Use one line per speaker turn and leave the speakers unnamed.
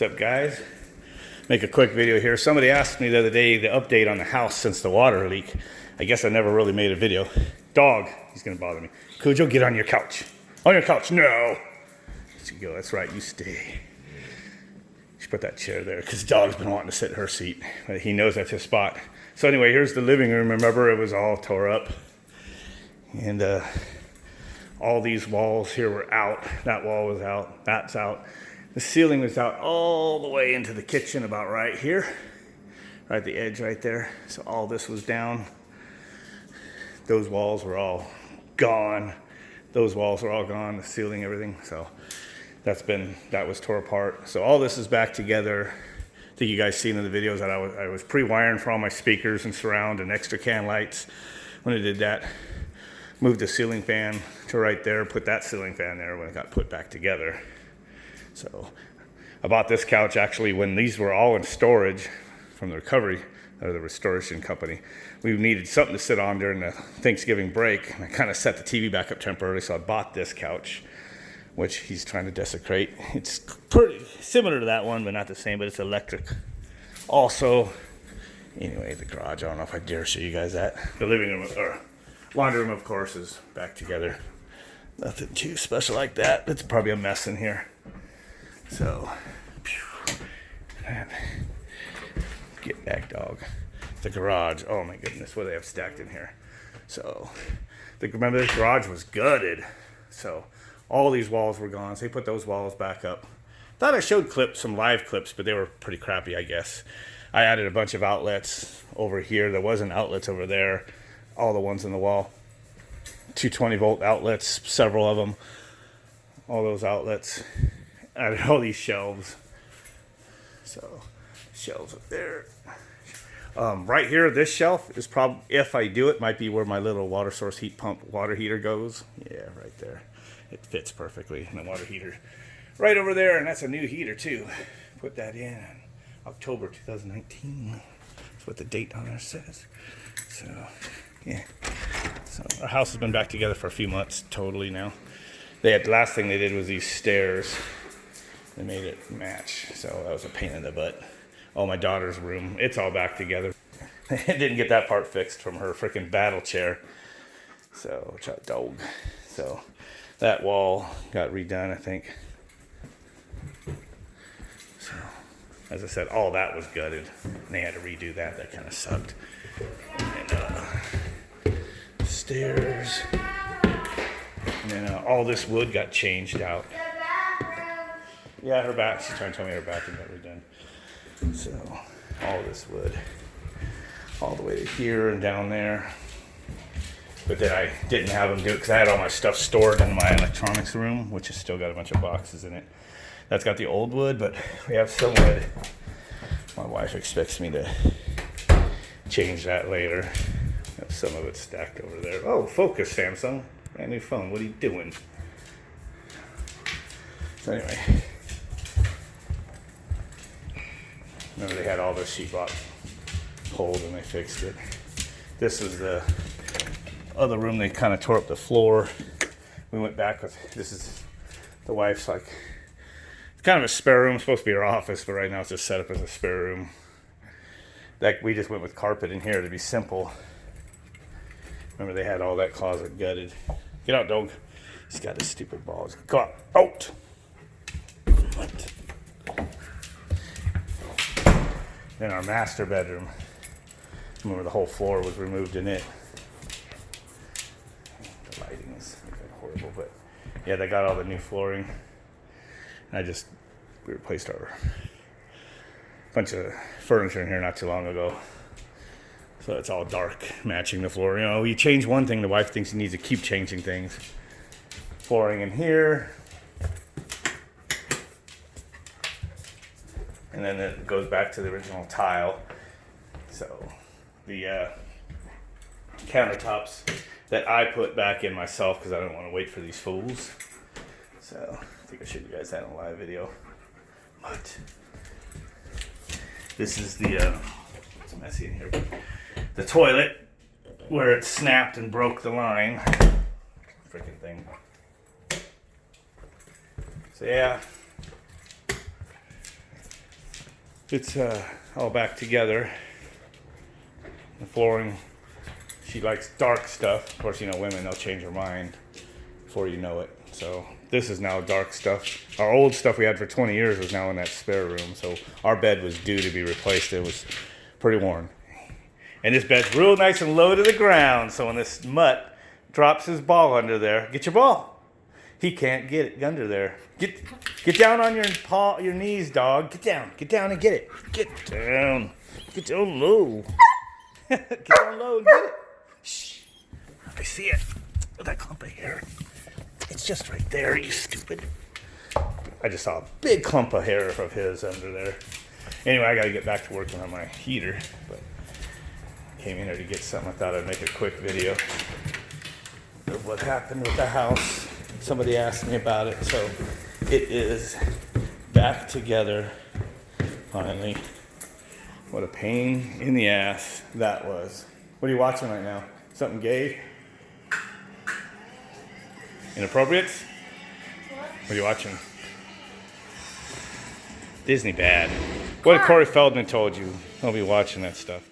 What's up, guys? Make a quick video here. Somebody asked me the other day the update on the house since the water leak. I guess I never really made a video. Dog, he's gonna bother me. Cujo, get on your couch. On your couch, no. There you go, that's right, you stay. You should put that chair there, because dog's been wanting to sit in her seat. But he knows that's his spot. So anyway, here's the living room. Remember, it was all tore up. And all these walls here were out. That wall was out, that's out. The ceiling was out all the way into the kitchen, about right here. Right at the edge right there. So all this was down. Those walls were all gone. Those walls were all gone, the ceiling, everything. So that was tore apart. So all this is back together. I think you guys seen in the videos that I was pre-wiring for all my speakers and surround and extra can lights. When I did that, moved the ceiling fan to right there, put that ceiling fan there when it got put back together. So I bought this couch actually when these were all in storage from the recovery, or the restoration company. We needed something to sit on during the Thanksgiving break. And I kind of set the TV back up temporarily, so I bought this couch, which he's trying to desecrate. It's pretty similar to that one, but not the same, but it's electric. Also, anyway, the garage, I don't know if I dare show you guys that. The living room, or laundry room, of course, is back together. Nothing too special like that. It's probably a mess in here. So, get back, dog. The garage, oh my goodness, what do they have stacked in here? So, remember this garage was gutted. So, all these walls were gone. So they put those walls back up. Thought I showed some live clips, but they were pretty crappy, I guess. I added a bunch of outlets over here. There wasn't outlets over there. All the ones in the wall. 220 volt outlets, several of them. All those outlets. Added all these shelves. So, shelves up there. Right here, this shelf is probably, if I do it, might be where my little water source heat pump water heater goes. Yeah, right there. It fits perfectly in the water heater. Right over there, and that's a new heater too. Put that in October 2019. That's what the date on there says. So, yeah. So our house has been back together for a few months, totally now. The last thing they did was these stairs. They made it match, so that was a pain in the butt. Oh, my daughter's room, it's all back together. Didn't get that part fixed from her freaking battle chair. So, dog. So, that wall got redone, I think. So, as I said, all that was gutted. And they had to redo that. That kind of sucked. And, stairs. And then all this wood got changed out. Yeah, she's trying to tell me her bathroom got redone. So, all this wood, all the way to here and down there. But then I didn't have them do it because I had all my stuff stored in my electronics room, which has still got a bunch of boxes in it. That's got the old wood, but we have some wood. My wife expects me to change that later. Have some of it stacked over there. Oh, focus, Samsung. Brand new phone. What are you doing? So anyway. Remember they had all their sheetrock pulled and they fixed it. This is the other room. They kind of tore up the floor. We went back with, this is the wife's like, it's kind of a spare room. It's supposed to be her office, but right now it's just set up as a spare room. Like we just went with carpet in here to be simple. Remember they had all that closet gutted. Get out, dog. He's got his stupid balls. Come on, out. What? Then our master bedroom. Remember the whole floor was removed in it. The lighting is horrible, but yeah, they got all the new flooring. And we replaced our bunch of furniture in here not too long ago. So it's all dark, matching the floor. You know, you change one thing, the wife thinks you need to keep changing things. Flooring in here. And then it goes back to the original tile. So the countertops that I put back in myself because I don't want to wait for these fools. So I think I showed you guys that in a live video. But this is the, it's messy in here, but the toilet where it snapped and broke the line. Freaking thing. So yeah. It's all back together. The flooring, she likes dark stuff. Of course, you know, women, they'll change their mind before you know it. So this is now dark stuff. Our old stuff we had for 20 years was now in that spare room. So our bed was due to be replaced. It was pretty worn. And this bed's real nice and low to the ground. So when this mutt drops his ball under there, get your ball. He can't get it under there. Get down on your knees, dog. Get down and get it. Get down low. Get down low and get it. Shh. I see it. That clump of hair. It's just right there, you stupid. I just saw a big clump of hair of his under there. Anyway, I got to get back to working on my heater. But came in here to get something. I thought I'd make a quick video of what happened with the house. Somebody asked me about it, so it is back together finally. What a pain in the ass that was. What are you watching right now? Something gay? Inappropriate? What are you watching? Disney bad. What had Corey Feldman told you? I'll be watching that stuff.